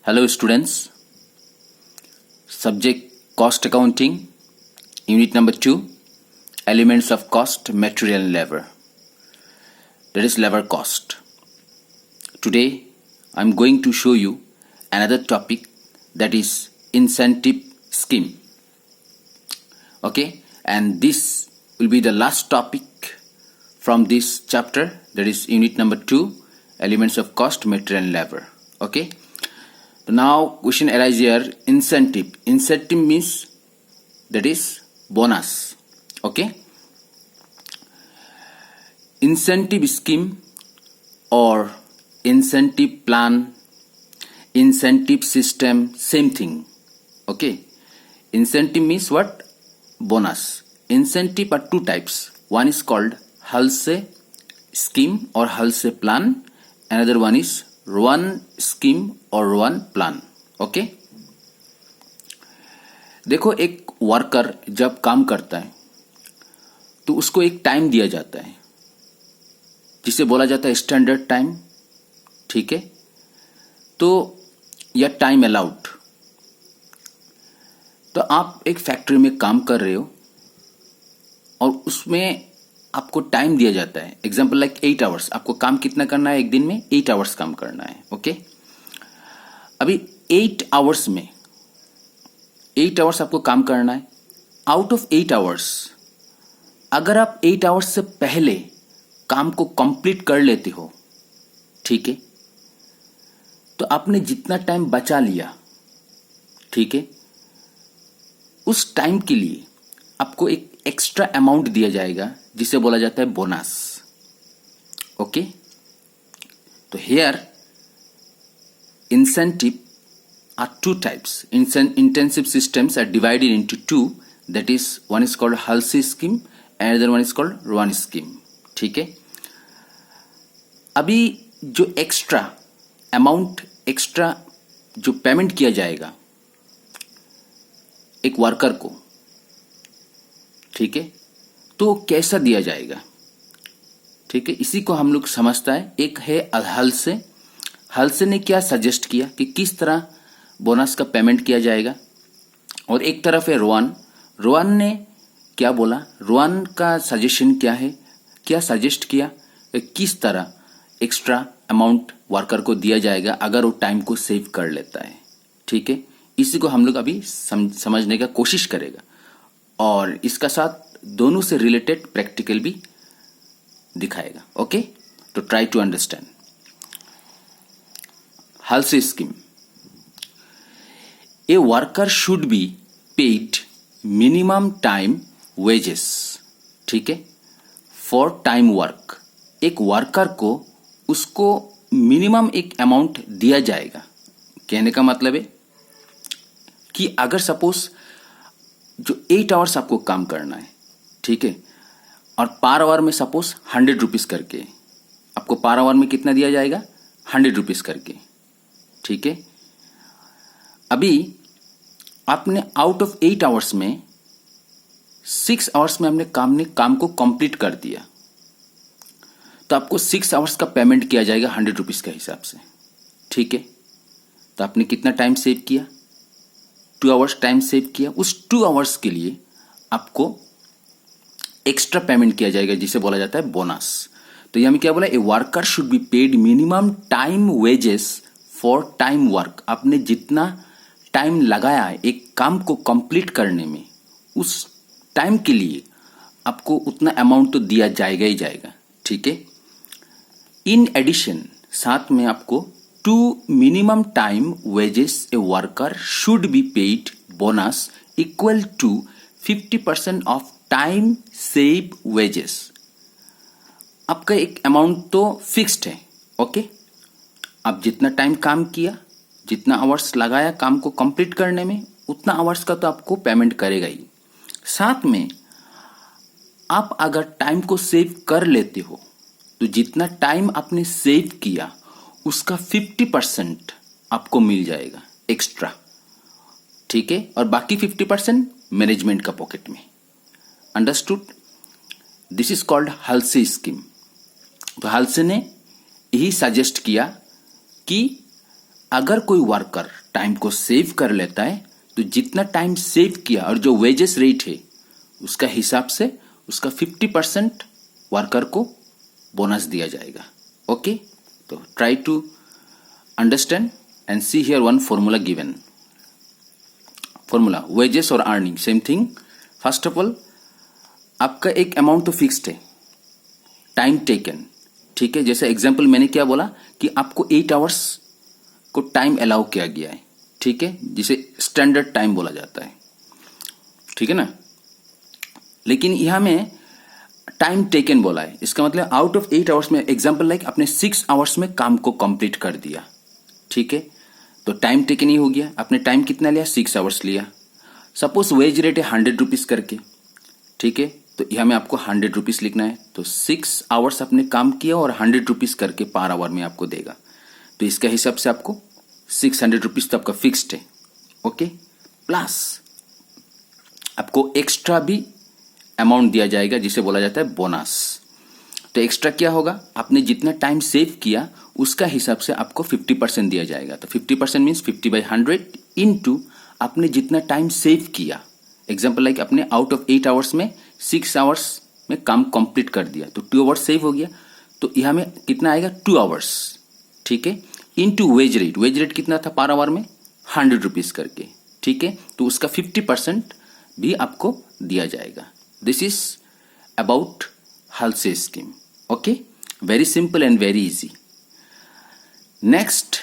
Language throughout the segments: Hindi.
Hello students, subject cost accounting, unit number 2, elements of cost, material and labor. That is labor cost. Today I am going to show you another topic, that is incentive scheme. Okay, and this will be the last topic from this chapter, that is unit number 2, elements of cost, material and labor. Okay. Now question arises here, incentive. Incentive means that is bonus. Okay. Incentive scheme or incentive plan, incentive system, same thing. Okay. Incentive means what? Bonus. Incentive are two types. One is called Halsey scheme or Halsey plan. Another one is Rowan scheme और रोवन प्लान. ओके, देखो एक वर्कर जब काम करता है तो उसको एक टाइम दिया जाता है जिसे बोला जाता है स्टैंडर्ड टाइम. ठीक है, तो यह टाइम अलाउड. तो आप एक फैक्ट्री में काम कर रहे हो और उसमें आपको टाइम दिया जाता है. Example like 8 hours. आपको काम कितना करना है? एक दिन में 8 आवर्स काम करना है. ओके, अभी 8 आवर्स में 8 आवर्स आपको काम करना है. आउट ऑफ 8 आवर्स अगर आप 8 आवर्स से पहले काम को कंप्लीट कर लेते हो, ठीक है, तो आपने जितना टाइम बचा लिया, ठीक है, उस टाइम के लिए आपको एक एक्स्ट्रा अमाउंट दिया जाएगा जिसे बोला जाता है बोनस. ओके, तो here incentive are two types. Intensive systems are divided into two. That is, one is called Halsey scheme and another one is called Rowan scheme. ठीक है, अभी जो एक्स्ट्रा अमाउंट, एक्स्ट्रा जो पेमेंट किया जाएगा एक वर्कर को, ठीक है, तो कैसा दिया जाएगा? ठीक है, इसी को हम लोग समझता है. एक है हल्से. हल्से ने क्या सजेस्ट किया कि किस तरह बोनस का पेमेंट किया जाएगा, और एक तरफ है रोवन. रोवन ने क्या बोला? रोवन का सजेशन क्या है, क्या सजेस्ट किया कि किस तरह एक्स्ट्रा अमाउंट वर्कर को दिया जाएगा अगर वो टाइम को सेव कर लेता है. ठीक है, इसी को हम लोग अभी समझने का कोशिश करेगा और इसका साथ दोनों से रिलेटेड प्रैक्टिकल भी दिखाएगा. ओके, तो try to understand. Halsey scheme. A worker should be paid minimum time wages. ठीक है, for time work. एक वर्कर को उसको मिनिमम एक अमाउंट दिया जाएगा. कहने का मतलब है कि अगर सपोज जो 8 आवर्स आपको काम करना है, ठीक है, और पर आवर में सपोज 100 रुपीज करके, आपको पर आवर में कितना दिया जाएगा? 100 रुपीज करके. ठीक है, अभी आपने आउट ऑफ 8 आवर्स में 6 आवर्स में आपने काम को कंप्लीट कर दिया, तो आपको 6 आवर्स का पेमेंट किया जाएगा 100 रुपीज के हिसाब से. ठीक है, तो आपने कितना टाइम सेव किया? 2 आवर्स टाइम सेव किया. उस 2 आवर्स के लिए आपको एक्स्ट्रा पेमेंट किया जाएगा जिसे बोला जाता है बोनस. तो यहां में क्या बोला? ए worker should be paid minimum time wages for time work. आपने जितना टाइम लगाया है एक काम को कंप्लीट करने में, उस टाइम के लिए आपको उतना अमाउंट तो दिया जाएगा ही जाएगा. ठीक है, इन एडिशन साथ में आपको 2 minimum time wages a worker should be paid bonus equal to 50% of time save wages. आपका एक अमाउंट तो फिक्स्ड है. ओके, आप जितना टाइम काम किया, जितना आवर्स लगाया काम को कंप्लीट करने में, उतना आवर्स का तो आपको पेमेंट करेगा ही. साथ में आप अगर टाइम को सेव कर लेते हो तो जितना टाइम आपने सेव किया उसका 50% आपको मिल जाएगा एक्स्ट्रा. ठीक है, और बाकी 50% मैनेजमेंट का पॉकेट में. Understood? This is called Halsey scheme. तो हल्से ने यही सजेस्ट किया कि अगर कोई वर्कर टाइम को सेव कर लेता है तो जितना टाइम सेव किया और जो वेजेस रेट है उसका हिसाब से उसका 50% वर्कर को बोनस दिया जाएगा. ओके, तो try to understand and see here one formula given. Formula wages और earning same thing. First of all आपका एक अमाउंट तो फिक्स्ड है, टाइम टेकन. ठीक है, जैसे एग्जांपल मैंने क्या बोला कि आपको 8 आवर्स को टाइम अलाउ किया गया है. ठीक है, जिसे स्टैंडर्ड टाइम बोला जाता है. ठीक है ना. लेकिन यहां में टाइम टेकन बोला है, इसका मतलब आउट ऑफ 8 आवर्स में एग्जांपल लाइक आपने 6 आवर्स में काम को कंप्लीट कर दिया. ठीक है, तो टाइम टेकन ही हो गया. आपने टाइम कितना लिया? 6 आवर्स लिया. सपोज वेज रेट है 100 रुपीज करके. ठीक है, तो यहां में आपको 100 रुपीज लिखना है. तो 6 आवर्स आपने काम किया और 100 रुपीज करके पर आवर में आपको देगा. तो इसका हिसाब से आपको 600 रुपीज तो आपका फिक्स्ड है. ओके, प्लस आपको एक्स्ट्रा भी अमाउंट दिया जाएगा जिसे बोला जाता है बोनस. तो एक्स्ट्रा क्या होगा? आपने जितना टाइम सेव किया उसका हिसाब से आपको 50% दिया जाएगा. तो 50% मीन्स 50/100 इनटू आपने जितना टाइम सेव किया. एग्जाम्पल लाइक आपने आउट ऑफ 8 आवर्स में 6 आवर्स में काम कंप्लीट कर दिया तो 2 आवर्स सेव हो गया. तो यहां में कितना आएगा? 2 आवर्स. ठीक है, into wage rate. Wage rate कितना था पर आवर में? 100 रुपीज करके. ठीक है, तो उसका 50% भी आपको दिया जाएगा. This is about Halsey scheme. Okay, very simple and very easy. Next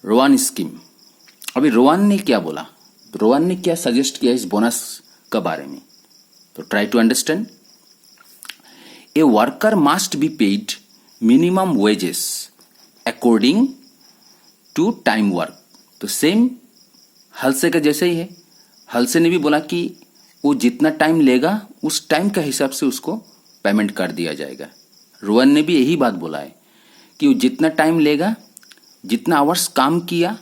रोवान scheme. अभी रोवान ने क्या बोला, रोवान ने क्या सजेस्ट किया इस बोनस के बारे में? तो try to understand. A worker must be paid minimum wages according to time work. तो सेम हल्से का जैसे ही है. हल्से ने भी बोला कि वो जितना टाइम लेगा उस टाइम का हिसाब से उसको पेमेंट कर दिया जाएगा. रोहन ने भी यही बात बोला है कि वो जितना टाइम लेगा, जितना आवर्स काम किया,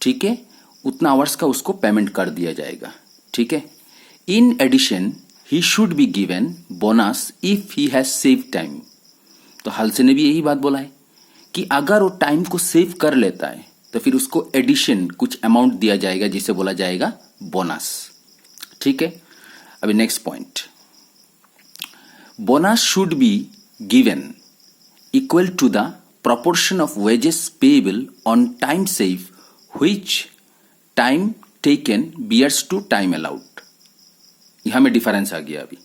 ठीक है, उतना आवर्स का उसको पेमेंट कर दिया जाएगा. ठीक है. In addition he should be given bonus if he has save time. तो हल्से ने भी यही बात बोला है कि अगर वो टाइम को सेव कर लेता है तो फिर उसको एडिशन कुछ अमाउंट दिया जाएगा जिसे बोला जाएगा बोनस. ठीक है. अभी next point. Bonus should be given equal to the proportion of wages payable on time save which time taken bears to time allowed. यहां में डिफरेंस आ गया. अभी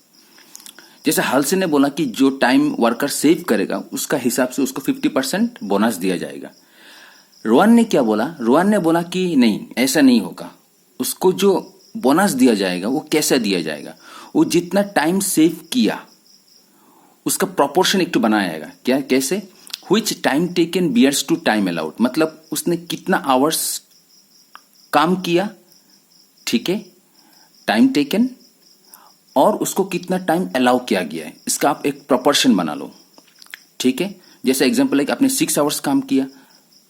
जैसे हल्से ने बोला कि जो टाइम वर्कर सेव करेगा उसका हिसाब से उसको 50% बोनस दिया जाएगा. रोहन ने क्या बोला? रोहन ने बोला कि नहीं, ऐसा नहीं होगा. उसको जो बोनस दिया जाएगा वो कैसे दिया जाएगा? वो जितना टाइम सेव किया उसका प्रोपोर्शन एक तो बनाया जाएगा. क्या, कैसे? Which time taken bears to time allowed. मतलब उसने कितना आवर्स काम किया, ठीक है, टाइम टेकन, और उसको कितना टाइम अलाउ किया गया है, इसका आप एक प्रोपोर्शन बना लो. ठीक है. जैसे एग्जांपल है कि आपने 6 आवर्स काम किया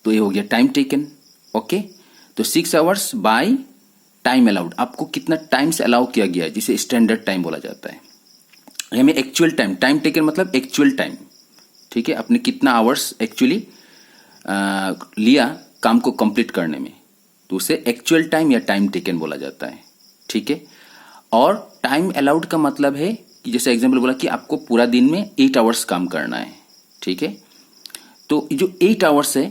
तो ये हो गया टाइम टेकन. ओके, तो 6 आवर्स बाय टाइम अलाउड, आपको कितना टाइम से अलाउ किया गया है जिसे स्टैंडर्ड टाइम बोला जाता है. हमें एक्चुअल टाइम, टाइम टेकन मतलब एक्चुअल टाइम. ठीक है, आपने कितना आवर्स एक्चुअली लिया काम को कंप्लीट करने में, तो उसे एक्चुअल टाइम या टाइम टेकन बोला जाता है. ठीक है. और टाइम अलाउड का मतलब है कि जैसे एग्जांपल बोला कि आपको पूरा दिन में 8 आवर्स काम करना है. ठीक है, तो जो 8 आवर्स है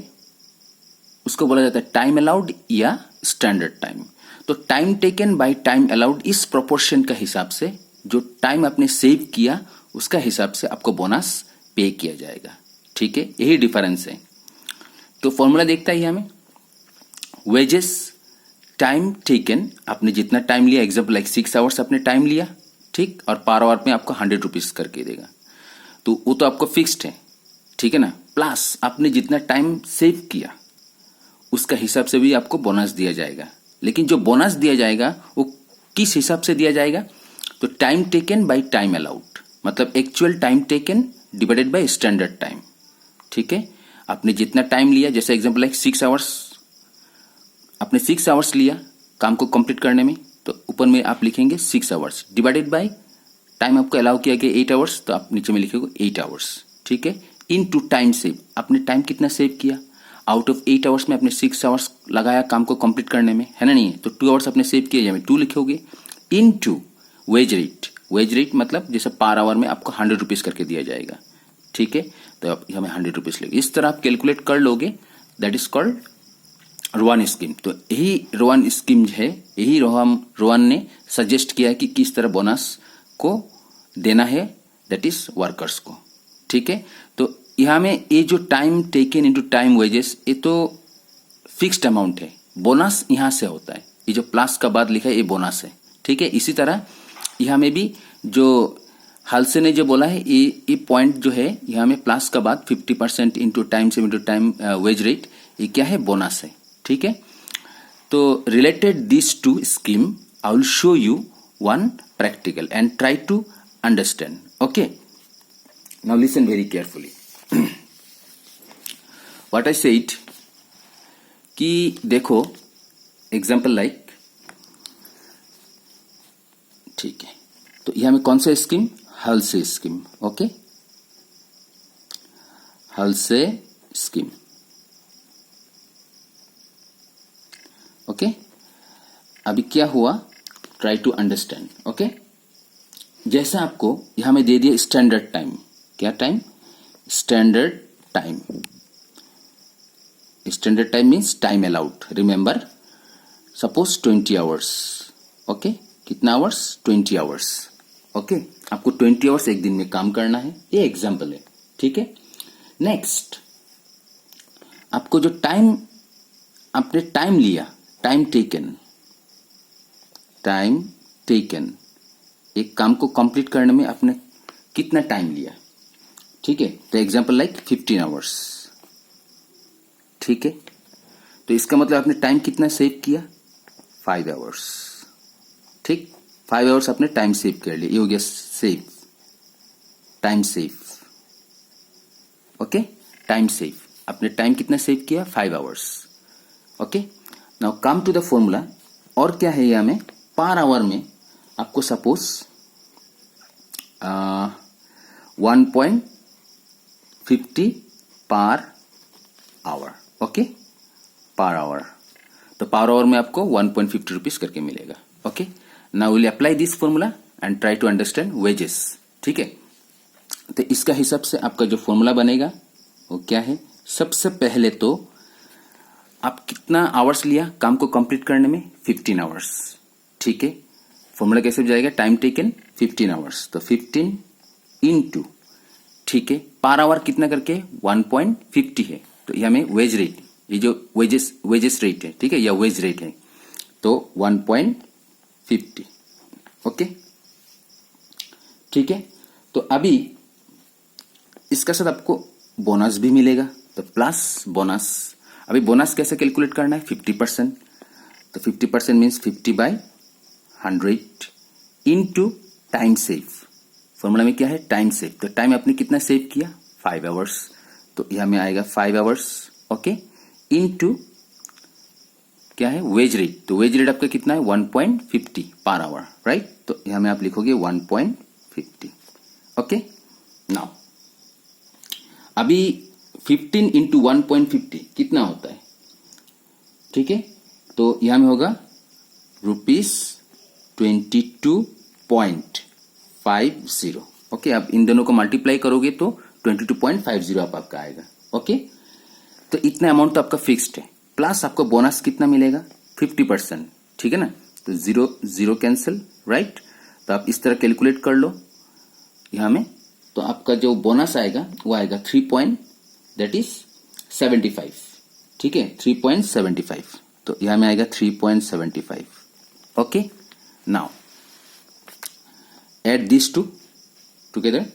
उसको बोला जाता है टाइम अलाउड या स्टैंडर्ड टाइम. तो time taken by time allowed इस प्रोपोर्शन का हिसाब से जो टाइम आपने सेव किया उसका हिसाब से आपको बोनस पे किया जाएगा. ठीक है, यही डिफरेंस है. तो फॉर्मूला देखता है हमें. वेजेस टाइम टेकन, आपने जितना टाइम लिया, एग्जांपल लाइक 6 आवर्स आपने टाइम लिया, ठीक, और पर आवर में आपको 100 रुपीज करके देगा. तो वो तो आपको फिक्स्ड है. ठीक है ना. प्लस आपने जितना टाइम सेव किया उसका हिसाब से भी आपको बोनस दिया जाएगा. लेकिन जो बोनस दिया जाएगा वो किस हिसाब से दिया जाएगा? तो time taken by time allowed, मतलब actual time taken divided by standard time. ठीक है, आपने जितना टाइम लिया, जैसे एग्जांपल लाइक 6 आवर्स, आपने 6 आवर्स लिया काम को कंप्लीट करने में, तो ऊपर में आप लिखेंगे 6 आवर्स डिवाइडेड बाय टाइम आपको अलाउ किया गया 8 आवर्स, तो आप नीचे में लिखेंगे 8 आवर्स. ठीक है, इन टू टाइम सेव, आपने टाइम कितना सेव किया, आउट ऑफ 8 आवर्स में आपने 6 आवर्स लगाया काम को कंप्लीट करने में, है ना? नहीं है तो 2 आवर्स आपने सेव किए, में 2 लिखोगे into wage rate. Wage rate मतलब जैसे पर आवर में आपको 100 रुपीज करके दिया जाएगा, ठीक है? तो आप हमें 100 रुपीज लेंगे, इस तरह आप कैलकुलेट कर लोगे। That is called Rohan scheme. तो यही रोहन स्कीम है, यही रोहन ने सजेस्ट किया है कि किस तरह बोनस को देना है, दैट इज वर्कर्स को, ठीक है? तो यहाँ में ये जो time taken into time wages, ये तो फिक्स्ड अमाउंट है, बोनस यहाँ से होता है। ये जो प्लस का बाद लिखा है ये बोनस है, ठीक है? इसी तरह यहाँ में भी जो हालसे ने जो बोला है ये पॉइंट जो है यहाँ में प्लस का बाद 50% इंटू टाइम से इंटू टाइम वेज रेट, ये क्या है? बोनस है, ठीक है? तो related this to scheme I will show you one practical and try to understand. Okay, now listen very carefully. What I said कि देखो एग्जाम्पल लाइक, ठीक है? तो यहां में कौन सा scheme? Halsey scheme. Okay, Halsey scheme. Okay, अभी क्या हुआ, ट्राई टू अंडरस्टैंड। ओके, जैसा आपको यहां में दे दिया स्टैंडर्ड टाइम, क्या time? Standard time. Standard time means time allowed, remember, suppose 20 hours. Okay, कितना आवर्स? 20 आवर्स। ओके, आपको 20 आवर्स एक दिन में काम करना है, ये एग्जाम्पल है, ठीक है? नेक्स्ट, आपको जो टाइम, आपने टाइम लिया, टाइम टेकन, एक काम को कंप्लीट करने में आपने कितना टाइम लिया, ठीक है? तो एग्जाम्पल लाइक 15 आवर्स, ठीक है? तो इसका मतलब आपने टाइम कितना सेव किया? 5 आवर्स, ठीक? 5 आवर्स आपने टाइम सेव कर लिया, ये हो गया save, time save. Okay, time save, आपने टाइम कितना सेव किया? 5 hours. Okay, now come to the formula. और क्या है यहां में? पर आवर में आपको suppose 1.50 per hour. Okay, per hour, तो पर आवर में आपको 1.50 रुपीज करके मिलेगा। Okay, now will apply this formula and try to understand wages, ठीक है? तो इसका हिसाब से आपका जो फॉर्मूला बनेगा वो क्या है? सबसे पहले तो आप कितना आवर्स लिया काम को कंप्लीट करने में? 15 आवर्स, ठीक है? फॉर्मूला कैसे जाएगा? टाइम टेकन 15 आवर्स, तो 15 इंटू, ठीक है, पर आवर कितना करके? 1.50 है, तो यहां में वेज रेट, ये जो वेजेस रेट है, ठीक है, या वेज रेट है, तो 1.50। ओके, ठीक है? तो अभी इसका साथ आपको बोनस भी मिलेगा, तो प्लस बोनस। अभी बोनस कैसे कैलकुलेट करना है? 50%, तो 50% means 50/100 into time save. Formula में क्या है? Time save. तो टाइम आपने कितना सेव किया? 5 आवर्स, तो यहां में आएगा 5 आवर्स। ओके, इनटू क्या है? Wage rate. तो वेज रेट आपका कितना है? 1.50 पर आवर, राइट? तो यहां में आप लिखोगे 1.50। ओके, नाउ अभी 15 इंटू 1.50 कितना होता है? ठीक है, तो यहां में होगा ₹22.50। ओके, आप इन दोनों को मल्टीप्लाई करोगे तो 22.50 आपका आएगा। ओके, तो इतना अमाउंट तो आपका फिक्स्ड है, प्लस आपको बोनस कितना मिलेगा? 50%, ठीक है ना? तो 0 0 कैंसिल, राइट? तो आप इस तरह कैलकुलेट कर लो यहां में, तो आपका जो बोनस आएगा वो आएगा 3.75, ठीक है, 3.75। तो यहां में आएगा 3.75। Okay, now add these two together,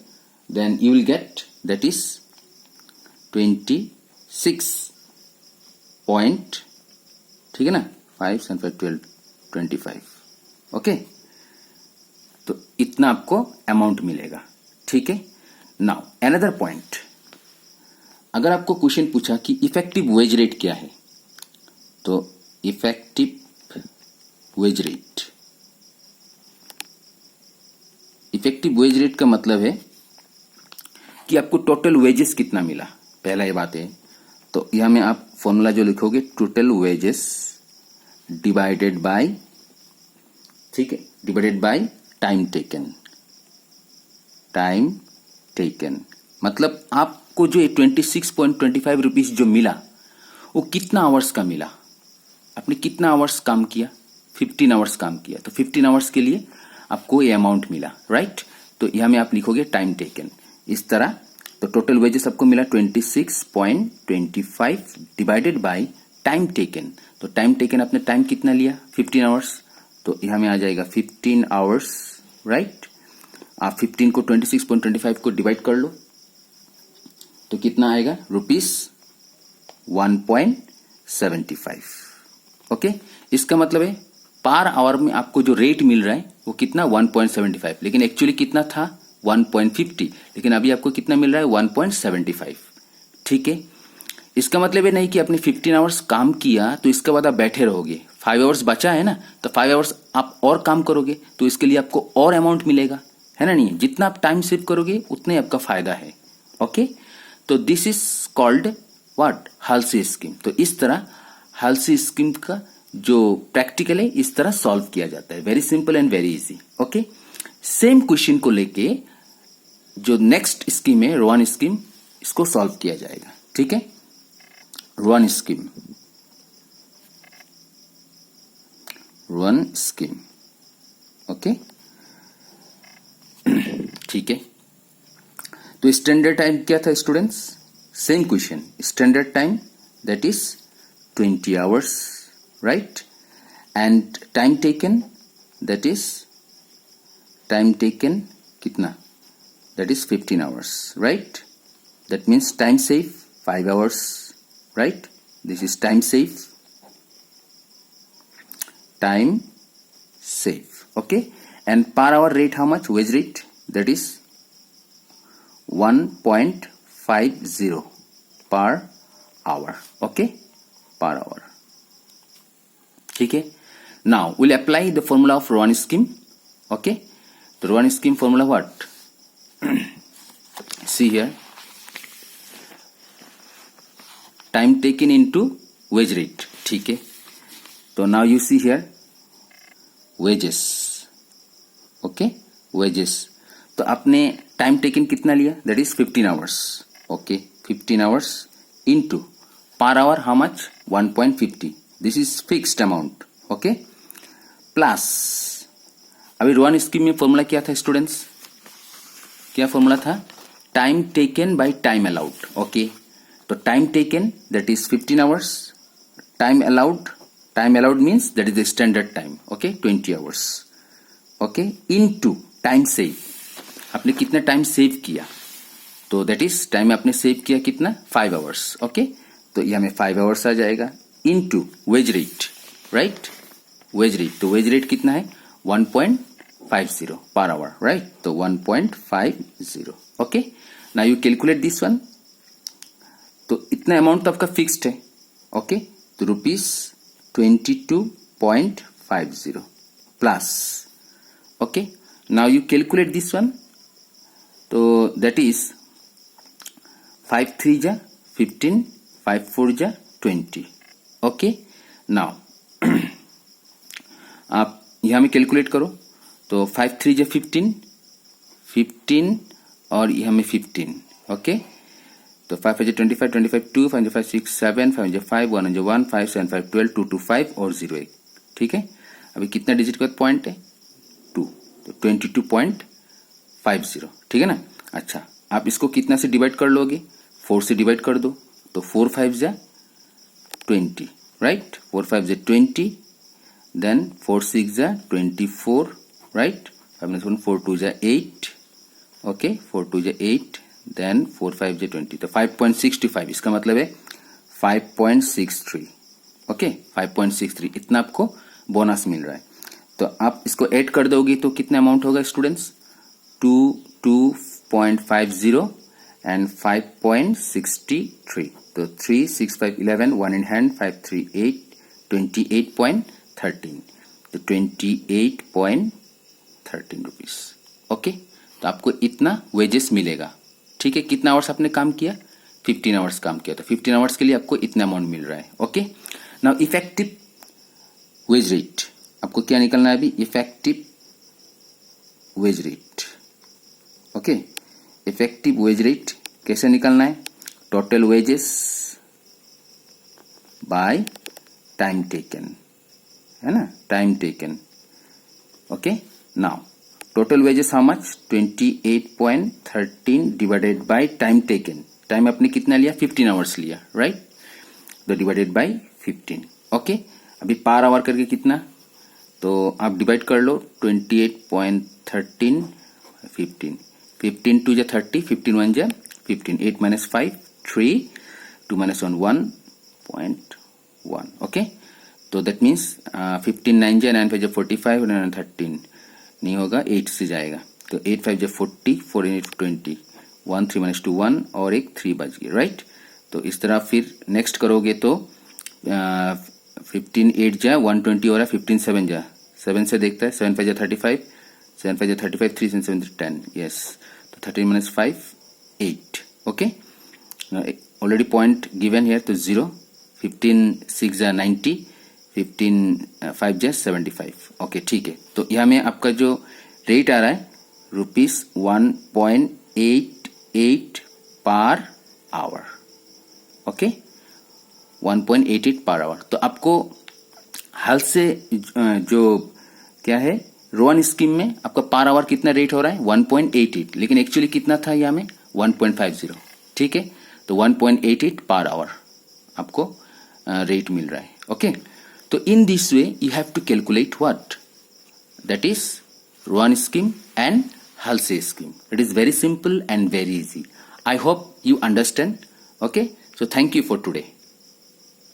then you will get that is 26 point, ठीक है ना? 5 and 5 12 25। ओके, तो इतना आपको अमाउंट मिलेगा, ठीक है? नाउ अनदर पॉइंट, अगर आपको क्वेश्चन पूछा कि इफेक्टिव वेज रेट क्या है, तो effective wage rate, effective wage rate का मतलब है कि आपको टोटल वेजेस कितना मिला, पहला ये बात है। तो यहाँ में आप फॉर्मूला जो लिखोगे टोटल वेजेस डिवाइडेड बाय, ठीक है, divided by time taken. Time taken मतलब आपको जो 26.25 रुपीज जो मिला वो कितना आवर्स का मिला, आपने कितना आवर्स काम किया, 15 आवर्स काम किया, तो 15 आवर्स के लिए आपको ये अमाउंट मिला, राइट। तो यहाँ में आप लिखोगे टाइम टेकन इस तरह। तो टोटल वेजेस आपको मिला 26.25 डिवाइडेड बाय टाइम टेकन। तो टाइम टेकन आपने टाइम कितना लिया, 15 आवर्स, तो यहाँ में आ जाएगा 15 आवर्स, राइट। आप 15 को 26.25 को डिवाइड कर लो तो कितना आएगा, ₹1.75। ओके, इसका मतलब है पर आवर में आपको जो रेट मिल रहा है वो कितना 1.75, लेकिन एक्चुअली कितना था 1.50, लेकिन अभी आपको कितना मिल रहा है 1.75। ठीक है, इसका मतलब ये नहीं कि आपने 15 आवर्स काम किया तो इसके बाद आप बैठे रहोगे, 5 आवर्स बचा है ना, तो 5 आवर्स आप और काम करोगे तो इसके लिए आपको और अमाउंट मिलेगा, है ना। नहीं, जितना आप टाइम सेव करोगे उतना ही आपका फायदा है। ओके, तो this is called what, Halsey scheme. तो इस तरह हाल्सी स्कीम का जो प्रैक्टिकल है इस तरह सॉल्व किया जाता है, very simple and very easy. Okay, same question को लेके जो नेक्स्ट स्कीम है रोहन स्कीम, इसको सॉल्व किया जाएगा। ठीक है, Rohan scheme, Rohan scheme. Okay, ठीक है, तो स्टैंडर्ड टाइम क्या था students, same question, standard time that is 20 hours, right, and time taken that is, time taken कितना, that is 15 hours, right? That means time save 5 hours, right? This is time save, time save, okay? And per hour rate how much, wage rate, that is 1.50 per hour, okay? Per hour. ठीक है, now we'll apply the formula of Rowan scheme, okay? The Rowan scheme formula what? See here, time taken into wage rate, ठीक है। तो now you see here wages, okay, wages। तो आपने टाइम टेकन कितना लिया, that is 15 hours, okay, 15 hours into per hour how much, 1.50, this is fixed amount, okay, plus अभी रोहन स्कीम में फॉर्मूला क्या था स्टूडेंट्स, क्या फॉर्मूला था, time taken by time allowed. Okay, तो time taken that is 15 hours, time allowed means that is the standard time, okay, 20 hours, okay, into time save, आपने कितना टाइम सेव किया, तो दैट इज टाइम आपने सेव किया कितना, 5 आवर्स, ओके, तो ये हमें 5 आवर्स आ जाएगा, into wage rate, right, wage rate, तो वेज रेट कितना है 1.50 per hour, right? तो 1.50, okay? Now you calculate this one. तो इतना अमाउंट तो आपका फिक्स्ड है, ओके, तो ₹22.50 plus, okay, now you calculate this one, तो दैट इज 5 3 जा 15, 5 4 जा 20, ओके। नाउ आप यहाँ में कैलकुलेट करो, तो 5 3 जा 15, 15 और यहाँ में 15, ओके, तो 5 5 25, 25 2, 5 5 6 7, 5 5 1 1, 5 7 5 12, 2 2 5 और 0 1, ठीक है। अभी कितना डिजिट का पॉइंट है 2, तो 22.50, ठीक है ना। अच्छा, आप इसको कितना से डिवाइड कर लोगे, 4 से डिवाइड कर दो, तो 4 5 जा 20, राइट, 4 5 जा 20, देन 4 6 जा 24, राइट, 4 2 जा 8, ओके, 4 2 जा 8, देन 4 5 जा 20, तो 5.65, इसका मतलब है 5.63, ओके, 5.63, इतना आपको बोनस मिल रहा है। तो आप इसको ऐड कर दोगे तो कितना अमाउंट होगा स्टूडेंट्स, 2.50 एंड 5.63, तो 3 6 5 11, 1 in hand, 5 3 8, 28.13, तो 28.13 रुपीज, ओके। तो आपको इतना वेजेस मिलेगा, ठीक है। कितना आवर्स आपने काम किया, 15 आवर्स काम किया, तो 15 आवर्स के लिए आपको इतना अमाउंट मिल रहा है. Okay, now effective wage rate, आपको क्या निकलना है अभी? Effective wage rate. Okay, effective wage rate कैसे निकलना है? Total wages by time taken, है ना, time taken. Okay, now total wages how much? 28.13 divided by time taken. Time आपने कितना लिया? 15 आवर्स लिया, राइट? तो डिवाइडेड बाय 15. ओके, अभी पर आवर करके कितना, तो आप डिवाइड कर लो. 28.13 15 15 2 जा 30, 15 1 जा 15, 8 minus 5 3, 2 minus 1 1.1. ओके, तो दैट मीन्स 15 9 जा 9 5 जा 45 और 13 नहीं होगा, 8 से जाएगा. तो 8 5 जा 40, 4 8 20, 1 3 minus 2 1 और एक 3 बच गया, राइट? तो इस तरह फिर नेक्स्ट करोगे तो 15 8 जा 120 हो रहा है, 15 7 जा 7 से देखता है, 7 5 जा 35, 7 5 जा 35, 3 7 10, यस. तो 13 minus 5 8. Okay, already point given here, तो 0. 15 6 जा 90, 15 5 जा 75. ओके, ठीक है. तो यहाँ में आपका जो रेट आ रहा है ₹1.88 per hour. Okay, 1.88 per hour. तो आपको हाल से जो क्या है, रोवन स्कीम में आपका पर आवर कितना रेट हो रहा है? 1.88, लेकिन एक्चुअली कितना था यहाँ में? 1.50. ठीक है, तो 1.88 पर आवर आपको रेट मिल रहा है. ओके, तो in this way you have to calculate what, that is Rowan scheme and Halsey scheme. It is very simple and very easy. I hope you understand. Okay, so thank you for today.